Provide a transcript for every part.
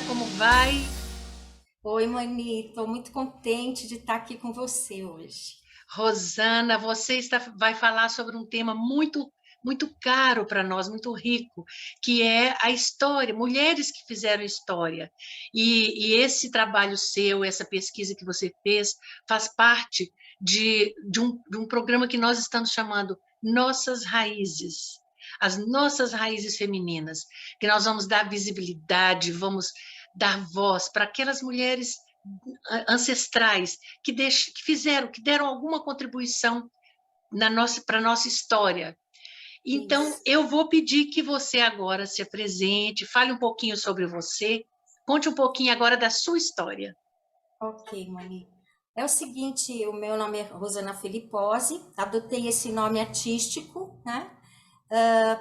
como vai? Oi, Mani, estou muito contente de estar aqui com você hoje. Rosana, vai falar sobre um tema muito caro para nós, muito rico, que é a história, mulheres que fizeram história. E esse trabalho seu, essa pesquisa que você fez, faz parte de um programa que nós estamos chamando Nossas Raízes. As nossas raízes femininas, que nós vamos dar visibilidade, vamos dar voz para aquelas mulheres ancestrais que fizeram, que deram alguma contribuição para a nossa história. Então, Isso. eu vou pedir que você agora se apresente, fale um pouquinho sobre você, conte um pouquinho agora da sua história. Ok, Mani. É o seguinte, o meu nome é Rosana Filipposi, adotei esse nome artístico, né?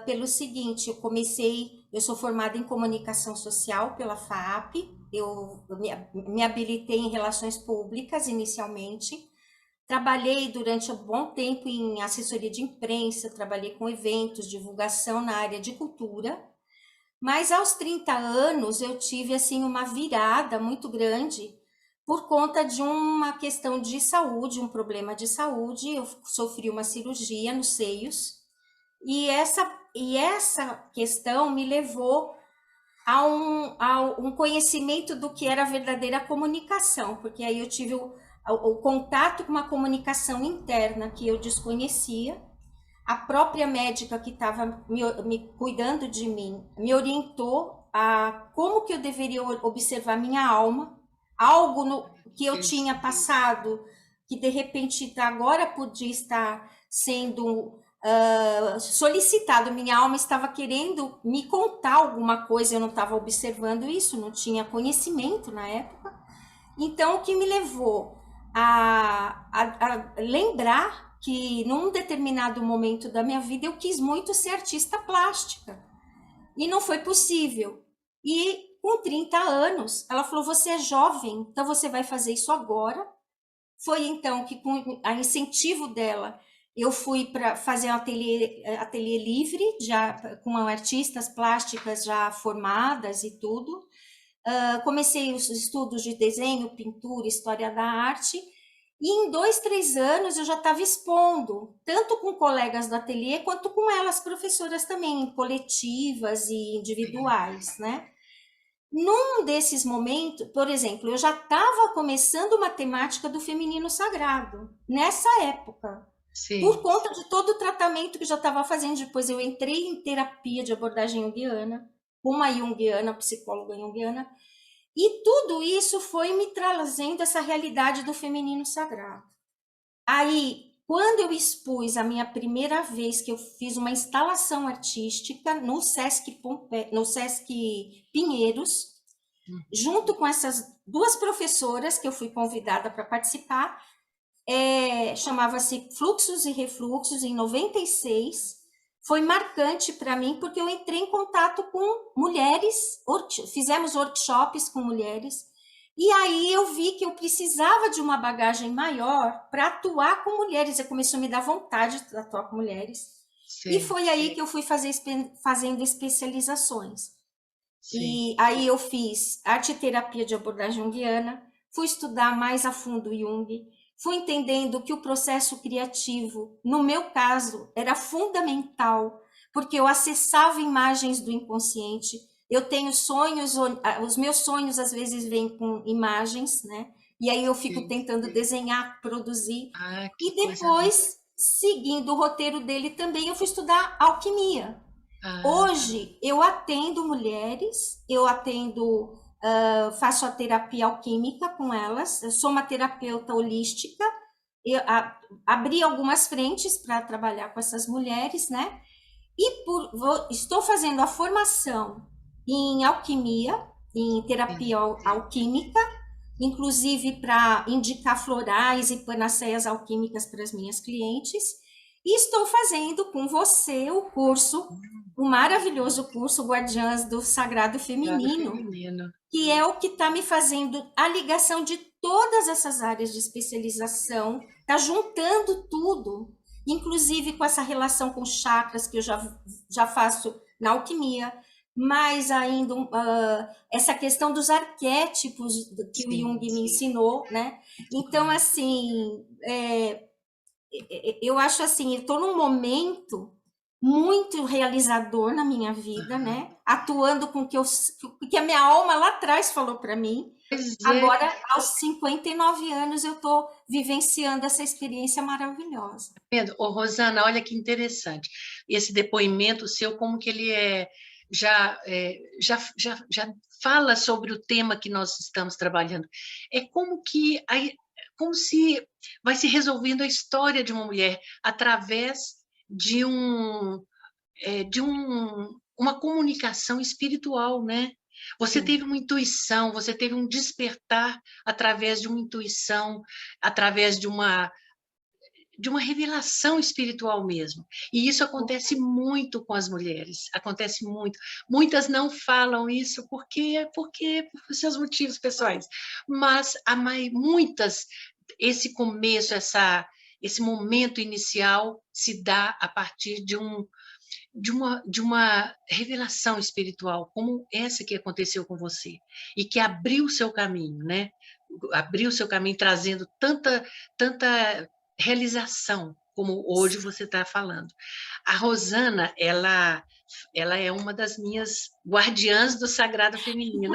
Pelo seguinte, eu sou formada em comunicação social pela FAP, me habilitei em relações públicas inicialmente, trabalhei durante um bom tempo em assessoria de imprensa, trabalhei com eventos, divulgação na área de cultura. Mas aos 30 anos eu tive assim uma virada muito grande por conta de uma questão de saúde, um problema de saúde. Eu sofri uma cirurgia nos seios e essa questão me levou a um conhecimento do que era a verdadeira comunicação, porque aí eu tive o contato com uma comunicação interna que eu desconhecia. A própria médica que estava me cuidando de mim me orientou a como que eu deveria observar minha alma, algo que eu Isso. tinha passado, que de repente agora podia estar sendo solicitado. Minha alma estava querendo me contar alguma coisa, eu não estava observando isso, não tinha conhecimento na época. Então, o que me levou a lembrar que num determinado momento da minha vida eu quis muito ser artista plástica e não foi possível. E com 30 anos, ela falou: Você é jovem, então você vai fazer isso agora. Foi então que, com a incentivo dela, eu fui para fazer um ateliê livre, já com artistas plásticas já formadas e tudo. Comecei os estudos de desenho, pintura, história da arte, e em 2, 3 anos eu já estava expondo, tanto com colegas do ateliê, quanto com elas, professoras também, em coletivas e individuais, né? Num desses momentos, por exemplo, eu já estava começando uma temática do feminino sagrado, nessa época, por Sim. conta de todo o tratamento que eu já estava fazendo. Depois eu entrei em terapia de abordagem junguiana, uma junguiana, psicóloga junguiana, e tudo isso foi me trazendo essa realidade do feminino sagrado. Aí, quando eu expus a minha primeira vez que eu fiz uma instalação artística no Sesc Pinheiros, junto com essas duas professoras que eu fui convidada para participar, chamava-se Fluxos e Refluxos, em 96. Foi marcante para mim porque eu entrei em contato com mulheres, fizemos workshops com mulheres, e aí eu vi que eu precisava de uma bagagem maior para atuar com mulheres. Eu comecei a me dar vontade de atuar com mulheres. E Sim, foi aí que eu fui fazendo especializações. sim. E aí eu fiz arte e terapia de abordagem junguiana, fui estudar mais a fundo Jung, fui entendendo que o processo criativo, no meu caso, era fundamental, porque eu acessava imagens do inconsciente. Eu tenho sonhos, os meus sonhos às vezes vêm com imagens, né? E aí eu fico Sim. tentando desenhar, produzir. Ah, que E coisa linda. depois, seguindo o roteiro dele também, eu fui estudar alquimia. Ah, Hoje eu atendo mulheres, faço a terapia alquímica com elas, eu sou uma terapeuta holística, abri algumas frentes para trabalhar com essas mulheres, né? Estou fazendo a formação em alquimia, em terapia sim. alquímica, inclusive para indicar florais e panaceias alquímicas para as minhas clientes. E estou fazendo com você o maravilhoso curso Guardiãs do Sagrado Lado Feminino, feminino. que é o que está me fazendo a ligação de todas essas áreas de especialização, está juntando tudo, inclusive com essa relação com chakras que eu já faço na alquimia, mais ainda essa questão dos arquétipos que o Sim, Jung me ensinou, né? Então, assim, eu acho assim, eu estou num momento muito realizador na minha vida, aham. né? Atuando com o que a minha alma lá atrás falou para mim. Pois é, Agora, aos 59 anos, eu estou vivenciando essa experiência maravilhosa. vendo? Ô, Rosana, olha que interessante. Esse depoimento seu, como que ele já fala sobre o tema que nós estamos trabalhando. É como que como se vai se resolvendo a história de uma mulher através de uma comunicação espiritual, né? Você Sim. teve uma intuição, você teve um despertar através de uma intuição, através de uma revelação espiritual mesmo. E isso acontece muito com as mulheres, acontece muito. Muitas não falam isso porque por seus motivos pessoais, mas muitas, esse começo, esse momento inicial se dá a partir de uma revelação espiritual, como essa que aconteceu com você, e que abriu o seu caminho, né? Abriu o seu caminho trazendo tanta realização, como hoje você está falando. A Rosana, ela é uma das minhas guardiãs do sagrado feminino.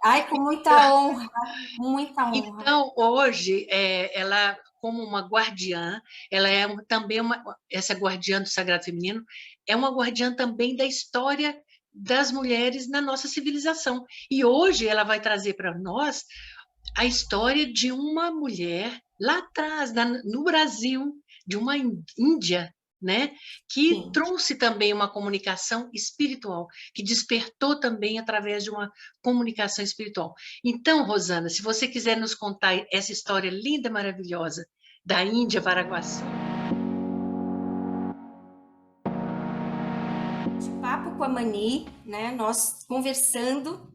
Ai, com muita honra, muita honra. Então, hoje, ela, como uma guardiã, ela é também essa guardiã do sagrado feminino, é uma guardiã também da história das mulheres na nossa civilização. E hoje ela vai trazer para nós a história de uma mulher lá atrás, no Brasil, de uma índia, né, que Sim. trouxe também uma comunicação espiritual, que despertou também através de uma comunicação espiritual. Então, Rosana, se você quiser nos contar essa história linda, maravilhosa da Índia para Paraguaçu. De papo com a Mani, né? Nós conversando.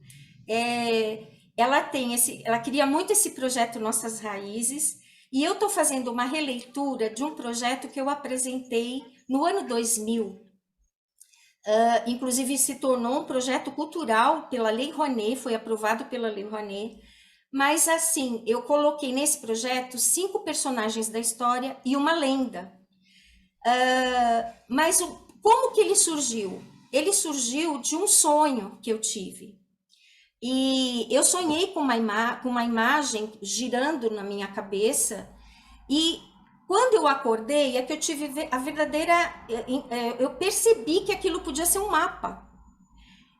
Ela queria muito esse projeto Nossas Raízes, e eu estou fazendo uma releitura de um projeto que eu apresentei no ano 2000. Inclusive se tornou um projeto cultural pela Lei Rouanet, foi aprovado pela Lei Rouanet. Mas assim, eu coloquei nesse projeto 5 personagens da história e uma lenda. Mas como que ele surgiu? Ele surgiu de um sonho que eu tive. E eu sonhei com uma imagem girando na minha cabeça, e quando eu acordei é que eu tive a verdadeira. Eu percebi que aquilo podia ser um mapa.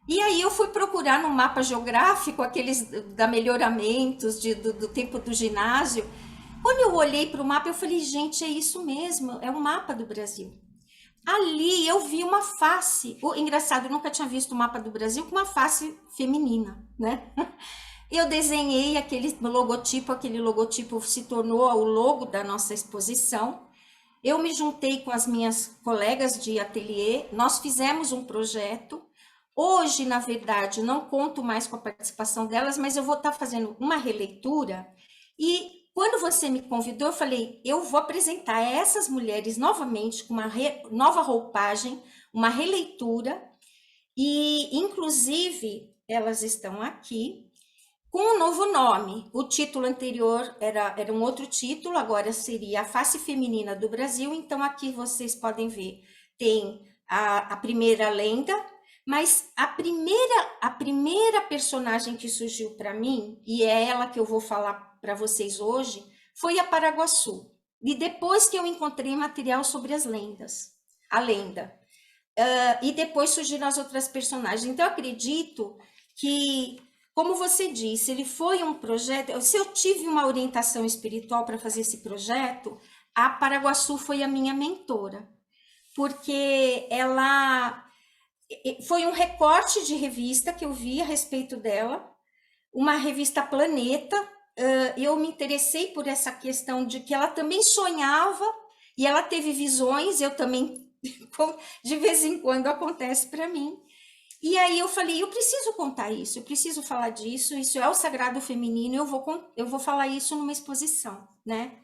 E aí eu fui procurar no mapa geográfico, aqueles da melhoramentos do tempo do ginásio. Quando eu olhei para o mapa, eu falei, gente, é isso mesmo, é um mapa do Brasil. Ali eu vi uma face. Engraçado, eu nunca tinha visto o mapa do Brasil com uma face feminina, né? Eu desenhei aquele logotipo se tornou o logo da nossa exposição. Eu me juntei com as minhas colegas de ateliê, nós fizemos um projeto. Hoje, na verdade, não conto mais com a participação delas, mas eu vou estar fazendo uma releitura. E quando você me convidou, eu falei, eu vou apresentar essas mulheres novamente com uma nova roupagem, uma releitura, e inclusive elas estão aqui com um novo nome. O título anterior era um outro título, agora seria A Face Feminina do Brasil. Então, aqui vocês podem ver, tem a primeira lenda, mas a primeira personagem que surgiu para mim, e é ela que eu vou falar para vocês hoje, foi a Paraguaçu. E depois que eu encontrei material sobre as lendas, a lenda. E depois surgiram as outras personagens. Então, eu acredito que, como você disse, ele foi um projeto. Se eu tive uma orientação espiritual para fazer esse projeto, a Paraguaçu foi a minha mentora, porque ela foi um recorte de revista que eu vi a respeito dela, uma revista Planeta. Eu me interessei por essa questão de que ela também sonhava e ela teve visões, eu também, de vez em quando acontece para mim. E aí eu falei, eu preciso contar isso, eu preciso falar disso, isso é o sagrado feminino, eu vou falar isso numa exposição, né?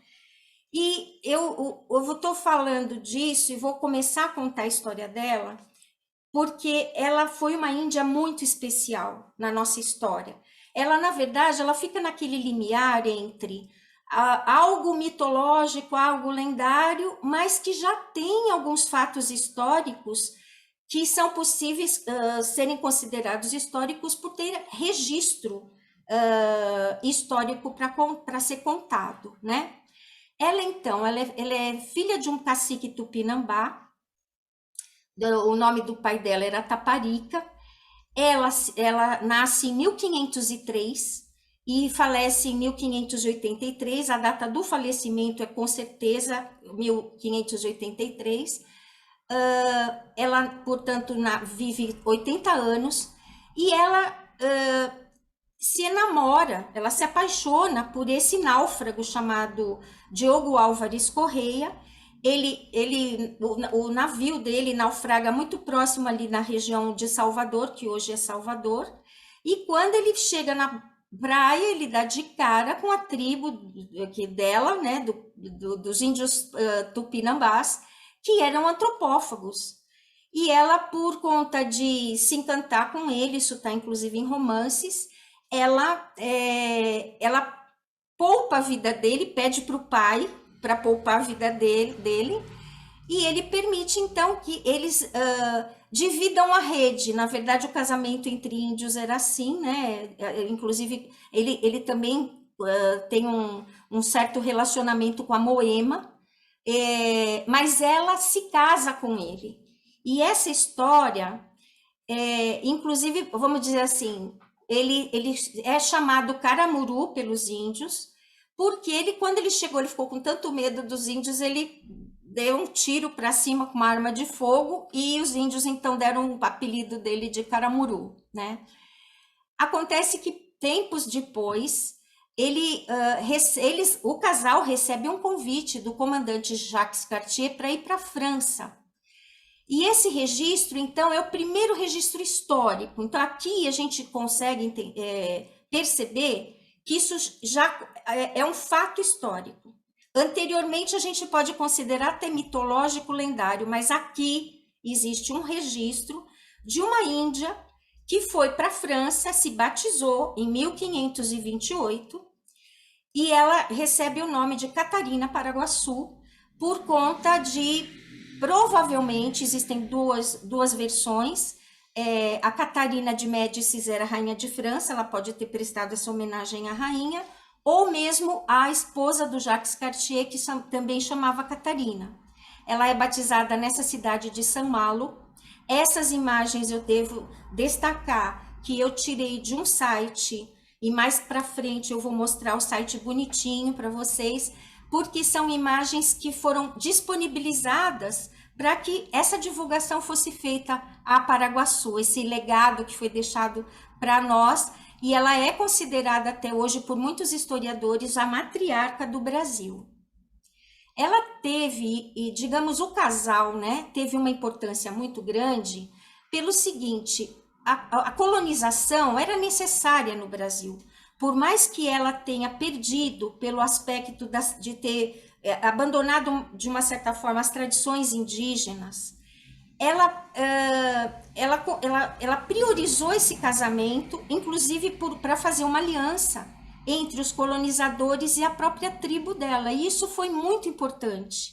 E eu estou falando disso e vou começar a contar a história dela, porque ela foi uma índia muito especial na nossa história. Ela, na verdade, ela fica naquele limiar entre algo mitológico, algo lendário, mas que já tem alguns fatos históricos que são possíveis serem considerados históricos por ter registro histórico para ser contado, né? Ela, então, ela é filha de um cacique tupinambá, o nome do pai dela era Taparica, ela nasce em 1503 e falece em 1583, a data do falecimento é com certeza 1583, ela, portanto, vive 80 anos e ela se enamora, ela se apaixona por esse náufrago chamado Diogo Álvares Correia. O navio dele naufraga muito próximo ali na região de Salvador, que hoje é Salvador, e quando ele chega na praia, ele dá de cara com a tribo dela, né, dos índios tupinambás, que eram antropófagos. E ela, por conta de se encantar com ele, isso está inclusive em romances, ela poupa a vida dele, pede para o pai para poupar a vida dele, e ele permite então que eles dividam a rede. Na verdade, o casamento entre índios era assim, né? Inclusive, ele também tem um certo relacionamento com a Moema, mas ela se casa com ele. E essa história, inclusive, vamos dizer assim, ele é chamado Caramuru pelos índios, porque ele, quando ele chegou, ele ficou com tanto medo dos índios, ele deu um tiro para cima com uma arma de fogo e os índios então deram o apelido dele de Caramuru, né? Acontece que tempos depois o casal recebe um convite do comandante Jacques Cartier para ir para a França. E esse registro, então, é o primeiro registro histórico. Então, aqui a gente consegue perceber que isso já é um fato histórico. Anteriormente, a gente pode considerar até mitológico, lendário, mas aqui existe um registro de uma índia que foi para a França, se batizou em 1528, e ela recebe o nome de Catarina Paraguaçu por conta de... Provavelmente existem duas versões. A Catarina de Médicis era rainha de França, ela pode ter prestado essa homenagem à rainha, ou mesmo a esposa do Jacques Cartier, que também chamava Catarina. Ela é batizada nessa cidade de Saint-Malo. Essas imagens eu devo destacar que eu tirei de um site, e mais para frente eu vou mostrar o site bonitinho para vocês, porque são imagens que foram disponibilizadas para que essa divulgação fosse feita a Paraguaçu, esse legado que foi deixado para nós, e ela é considerada até hoje por muitos historiadores a matriarca do Brasil. Ela teve, e digamos, o casal, né, teve uma importância muito grande pelo seguinte: a colonização era necessária no Brasil. Por mais que ela tenha perdido pelo aspecto de ter abandonado, de uma certa forma, as tradições indígenas, ela priorizou esse casamento, inclusive para fazer uma aliança entre os colonizadores e a própria tribo dela. E isso foi muito importante,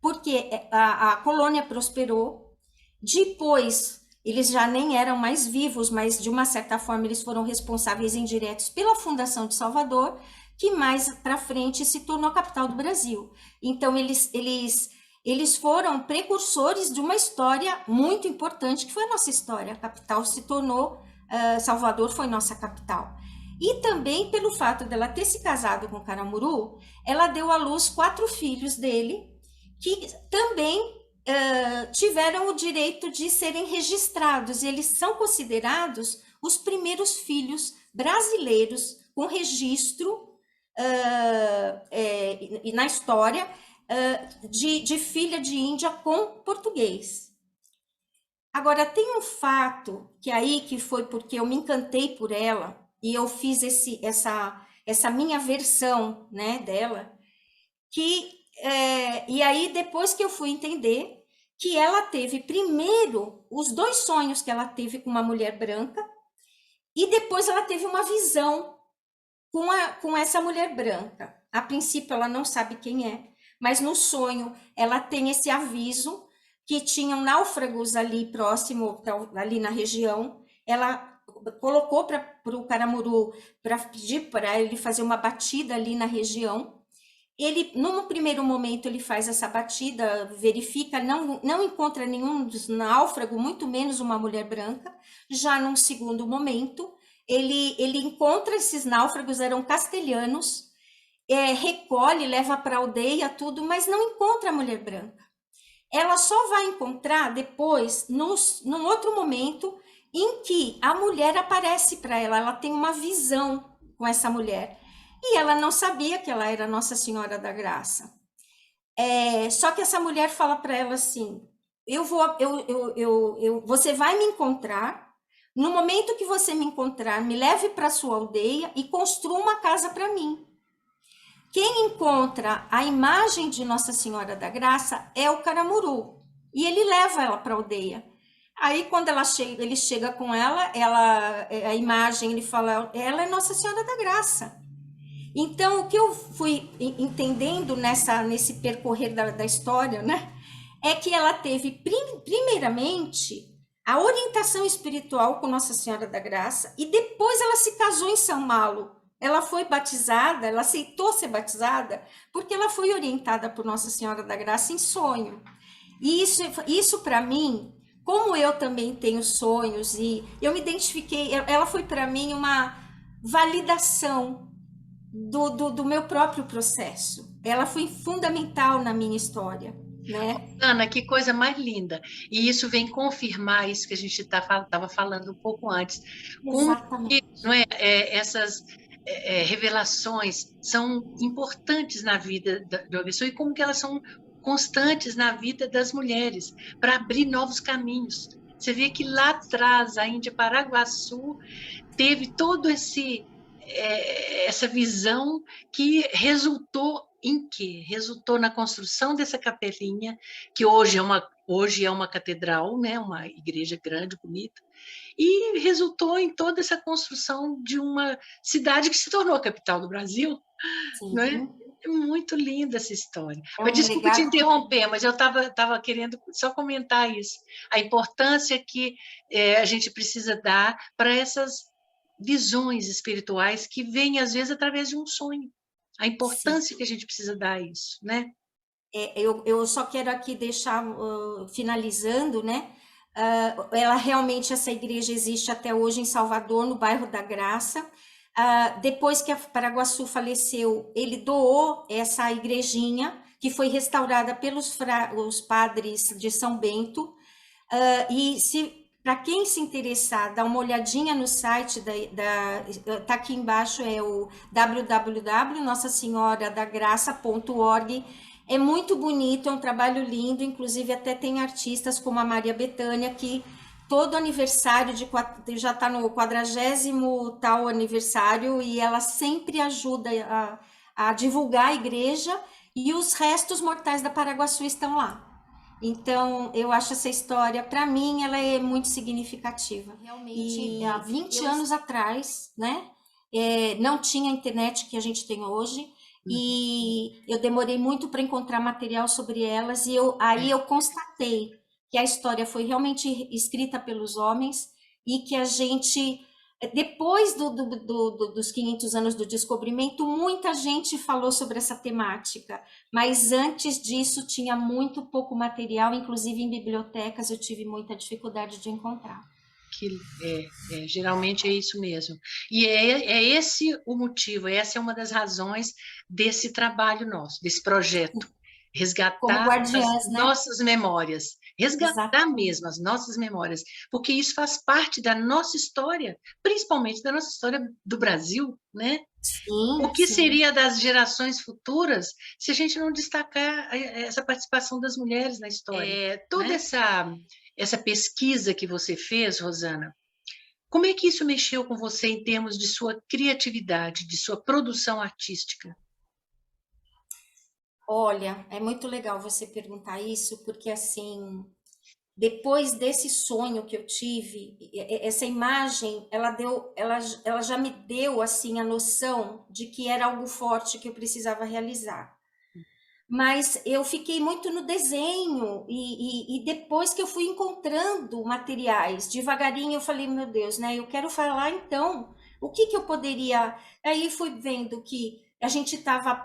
porque a colônia prosperou. Depois, eles já nem eram mais vivos, mas de uma certa forma eles foram responsáveis indiretos pela fundação de Salvador, que mais para frente se tornou a capital do Brasil. Então, eles foram precursores de uma história muito importante, que foi a nossa história. A capital se tornou, Salvador foi nossa capital. E também pelo fato dela ter se casado com Caramuru, ela deu à luz 4 filhos dele, que também tiveram o direito de serem registrados. Eles são considerados os primeiros filhos brasileiros com registro na história de filha de Índia com português. Agora, tem um fato que foi porque eu me encantei por ela e eu fiz essa minha versão, né, dela, e aí depois que eu fui entender que ela teve primeiro os 2 sonhos que ela teve com uma mulher branca, e depois ela teve uma visão com essa mulher branca. A princípio ela não sabe quem é, mas no sonho ela tem esse aviso que tinham náufragos ali próximo, ali na região. Ela colocou para o Caramuru para pedir para ele fazer uma batida ali na região. Ele, num primeiro momento, ele faz essa batida, verifica, não encontra nenhum dos náufragos, muito menos uma mulher branca. Já num segundo momento, ele encontra esses náufragos, eram castelhanos, recolhe, leva para a aldeia, tudo, mas não encontra a mulher branca. Ela só vai encontrar depois, num outro momento, em que a mulher aparece para ela, ela tem uma visão com essa mulher. E ela não sabia que ela era Nossa Senhora da Graça. Só que essa mulher fala para ela assim: você vai me encontrar. No momento que você me encontrar, me leve para sua aldeia e construa uma casa para mim. Quem encontra a imagem de Nossa Senhora da Graça é o Caramuru. E ele leva ela para a aldeia. Aí, quando ele chega com ela, a imagem, ele fala, ela é Nossa Senhora da Graça. Então, o que eu fui entendendo nesse percorrer da história, né, é que ela teve, primeiramente, a orientação espiritual com Nossa Senhora da Graça, e depois ela se casou em São Malo. Ela foi batizada, ela aceitou ser batizada, porque ela foi orientada por Nossa Senhora da Graça em sonho. E isso para mim, como eu também tenho sonhos, e eu me identifiquei, ela foi para mim uma validação do meu próprio processo. Ela foi fundamental na minha história, né? Ana, que coisa mais linda. E isso vem confirmar isso que a gente estava falando um pouco antes. Como que, Exatamente. não é, essas revelações são importantes na vida de uma pessoa e como que elas são constantes na vida das mulheres para abrir novos caminhos. Você vê que lá atrás, a Índia Paraguaçu teve todo essa visão que resultou em quê? Resultou na construção dessa capelinha, que hoje é uma catedral, né? Uma igreja grande, bonita, e resultou em toda essa construção de uma cidade que se tornou a capital do Brasil, não é? Sim. É muito linda essa história. É Mas um desculpa te legado. interromper, mas eu estava querendo só comentar isso. A importância que a gente precisa dar para essas visões espirituais que vêm, às vezes, através de um sonho. A Sim. importância que a gente precisa dar a isso, né? Eu só quero aqui deixar, finalizando, né? Ela realmente, essa igreja existe até hoje em Salvador, no bairro da Graça. Depois que a Paraguaçu faleceu, ele doou essa igrejinha, que foi restaurada pelos os padres de São Bento. E para quem se interessar, dá uma olhadinha no site tá aqui embaixo, é o www.nossasenhoradagraça.org. É muito bonito, é um trabalho lindo, inclusive até tem artistas como a Maria Bethânia, que todo aniversário já está no 40º tal aniversário, e ela sempre ajuda a divulgar a igreja, e os restos mortais da Paraguaçu estão lá. Então, eu acho essa história, para mim, ela é muito significativa. Realmente, há 20 anos atrás, né, não tinha a internet que a gente tem hoje, e eu demorei muito para encontrar material sobre elas, e aí eu constatei que a história foi realmente escrita pelos homens, e que a gente, depois dos 500 anos do descobrimento, muita gente falou sobre essa temática, mas antes disso tinha muito pouco material, inclusive em bibliotecas eu tive muita dificuldade de encontrar. Geralmente é isso mesmo. E é esse o motivo, essa é uma das razões desse trabalho nosso, desse projeto. Como Resgatar guardiãs, as né? nossas memórias, resgatar mesmo as nossas memórias, porque isso faz parte da nossa história, principalmente da nossa história do Brasil, né? Sim, O que sim. seria das gerações futuras se a gente não destacar essa participação das mulheres na história? Toda, né, essa pesquisa que você fez, Rosana, como é que isso mexeu com você em termos de sua criatividade, de sua produção artística? Olha, é muito legal você perguntar isso, porque assim, depois desse sonho que eu tive, essa imagem, ela já me deu assim a noção de que era algo forte que eu precisava realizar. Mas eu fiquei muito no desenho e depois que eu fui encontrando materiais, devagarinho eu falei, meu Deus, né? Eu quero falar então, o que que eu poderia... Aí fui vendo que a gente estava...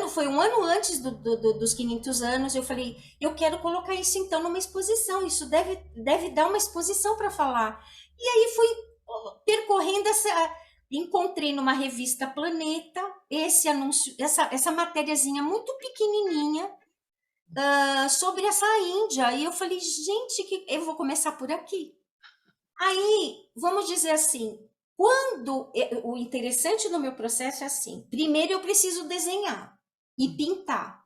foi um ano antes dos 500 anos, eu falei, eu quero colocar isso então numa exposição, isso deve dar uma exposição para falar. E aí fui percorrendo encontrei numa revista Planeta esse anúncio, essa matériazinha muito pequenininha sobre essa Índia. E eu falei, gente, que eu vou começar por aqui. Aí, vamos dizer assim, o interessante no meu processo é assim: primeiro eu preciso desenhar e pintar.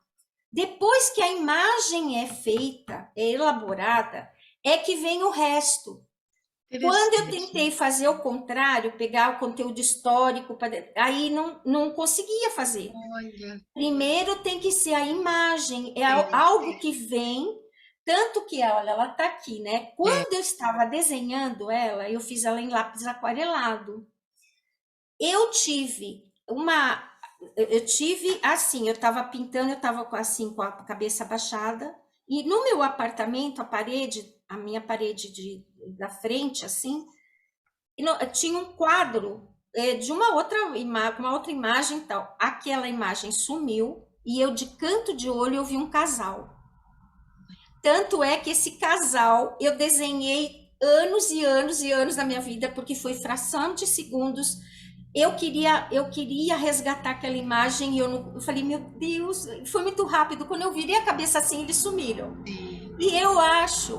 Depois que a imagem é feita, é elaborada, é que vem o resto. Quando eu Interessante. tentei fazer o contrário, pegar o conteúdo histórico, aí não conseguia fazer. Olha, Primeiro tem que ser a imagem, é é, algo que vem, tanto que olha, ela está aqui, né? é, Quando eu estava desenhando ela, eu fiz ela em lápis aquarelado. Eu tive eu tive assim, eu estava pintando, eu estava assim com a cabeça baixada, e no meu apartamento, a minha parede da frente, assim, tinha um quadro de uma outra imagem e tal. Aquela imagem sumiu e eu, de canto de olho, eu vi um casal. Tanto é que esse casal eu desenhei anos e anos e anos da minha vida, porque foi fração de segundos. Eu queria resgatar aquela imagem e eu falei, meu Deus, foi muito rápido. Quando eu virei a cabeça assim, eles sumiram. sim. E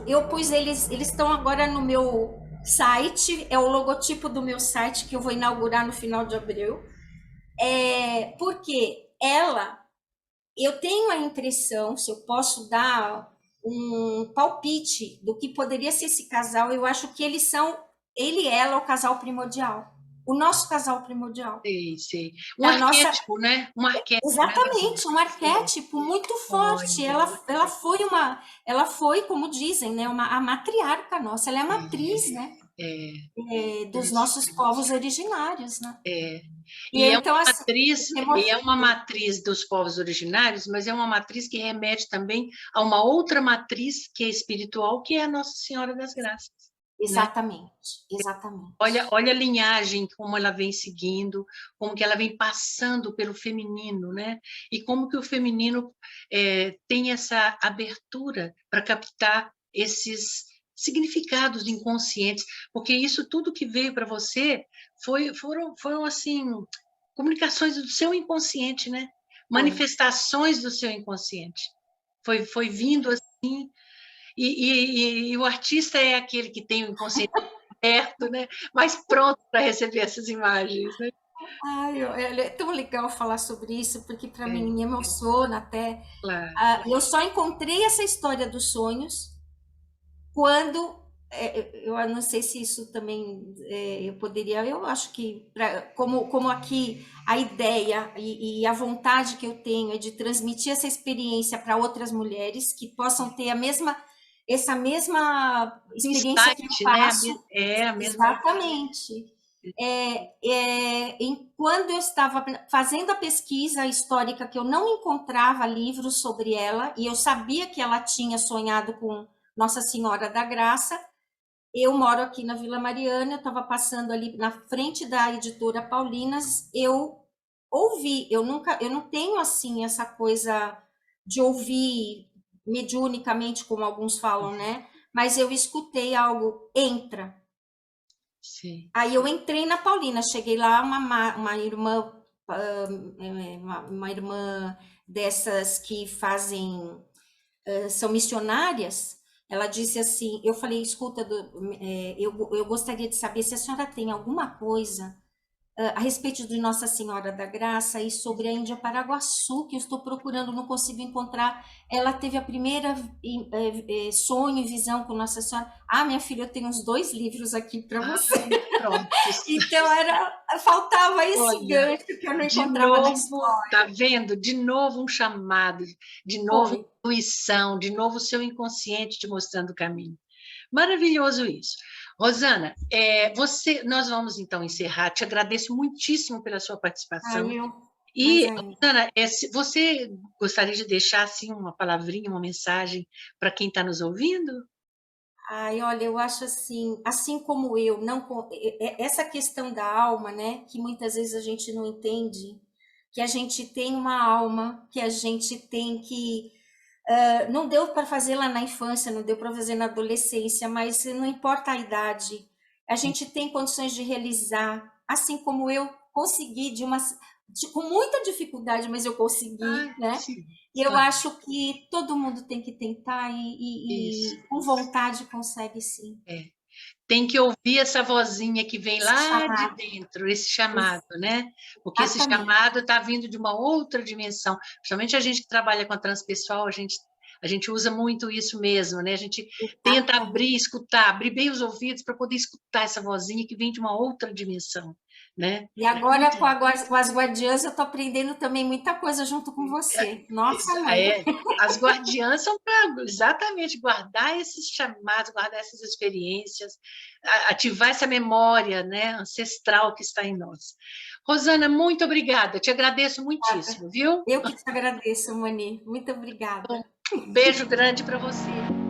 eu pus eles estão agora no meu site, é o logotipo do meu site que eu vou inaugurar no final de abril. Porque eu tenho a impressão, se eu posso dar um palpite do que poderia ser esse casal, eu acho que ele e ela, o casal primordial. O nosso casal primordial. Sei, sei. Um A nossa, arquétipo, né? Um arquétipo, né? exatamente, um É. arquétipo muito forte. Olha, Ela foi, como dizem, né, a matriarca nossa, ela é a matriz, é, né, é, dos nossos povos interessante. originários, né? É. E então assim, E é uma matriz dos povos originários, mas é uma matriz que remete também a uma outra matriz que é espiritual, que é a Nossa Senhora das Graças, né? exatamente, Olha, exatamente. olha a linhagem, como ela vem seguindo, como que ela vem passando pelo feminino, né? E como que o feminino tem essa abertura para captar esses significados inconscientes, porque isso tudo que veio para você foram assim comunicações do seu inconsciente, né? Foi. Manifestações do seu inconsciente. Foi vindo assim, e o artista é aquele que tem o inconsciente perto, né? Mais pronto para receber essas imagens, né? Ai, é tão legal falar sobre isso, porque para mim É, me emociona até. claro. Eu só encontrei essa história dos sonhos quando eu não sei se isso também eu poderia, eu acho que como aqui a ideia e a vontade que eu tenho é de transmitir essa experiência para outras mulheres que possam ter essa mesma experiência que eu Insight, né? passo. É a mesma. Exatamente. Quando eu estava fazendo a pesquisa histórica, que eu não encontrava livros sobre ela, e eu sabia que ela tinha sonhado com Nossa Senhora da Graça, eu moro aqui na Vila Mariana, eu estava passando ali na frente da editora Paulinas, eu ouvi, eu não tenho assim essa coisa de ouvir mediunicamente, como alguns falam, né? Mas eu escutei algo, entra. Sim. Aí eu entrei na Paulina, cheguei lá, uma irmã, uma irmã dessas que fazem, são missionárias, ela disse assim, eu falei, escuta, eu gostaria de saber se a senhora tem alguma coisa a respeito de Nossa Senhora da Graça e sobre a Índia Paraguaçu, que eu estou procurando, não consigo encontrar. Ela teve a primeira sonho e visão com Nossa Senhora. Ah, minha filha, eu tenho uns 2 livros aqui para Ah, você. prontos. Então faltava esse Olha, gancho que eu não de encontrava na novo, história. tá vendo? De novo um chamado, de novo Foi. intuição, de novo o seu inconsciente te mostrando o caminho. Maravilhoso isso. Rosana, nós vamos então encerrar. Te agradeço muitíssimo pela sua Aí participação. eu, mas E, aí. Rosana, você gostaria de deixar assim uma palavrinha, uma mensagem para quem está nos ouvindo? Ai, olha, eu acho assim como eu, não essa questão da alma, né, que muitas vezes a gente não entende, que a gente tem uma alma, que a gente tem que não deu para fazer lá na infância, não deu para fazer na adolescência, mas não importa a idade, a gente tem condições de realizar, assim como eu consegui com muita dificuldade, mas eu consegui, Ah, né? sim. E eu Ah, acho que todo mundo tem que tentar isso. e com vontade consegue sim. É. Tem que ouvir essa vozinha que vem Se lá de chamar, dentro, esse chamado, né? Porque esse exatamente. chamado está vindo de uma outra dimensão. Principalmente a gente que trabalha com a transpessoal, a gente usa muito isso mesmo, né? A gente tenta Exatamente. abrir, escutar, abrir bem os ouvidos para poder escutar essa vozinha que vem de uma outra dimensão, né? E agora Muito com, com as guardiãs eu estou aprendendo também muita coisa junto com você. Nossa, mãe. as guardiãs são para exatamente guardar esses chamados, guardar essas experiências, ativar essa memória, né, ancestral que está em nós. Rosana, muito obrigada, te agradeço muitíssimo, viu? Eu que te agradeço, Mani. Muito obrigada. Um beijo grande para você.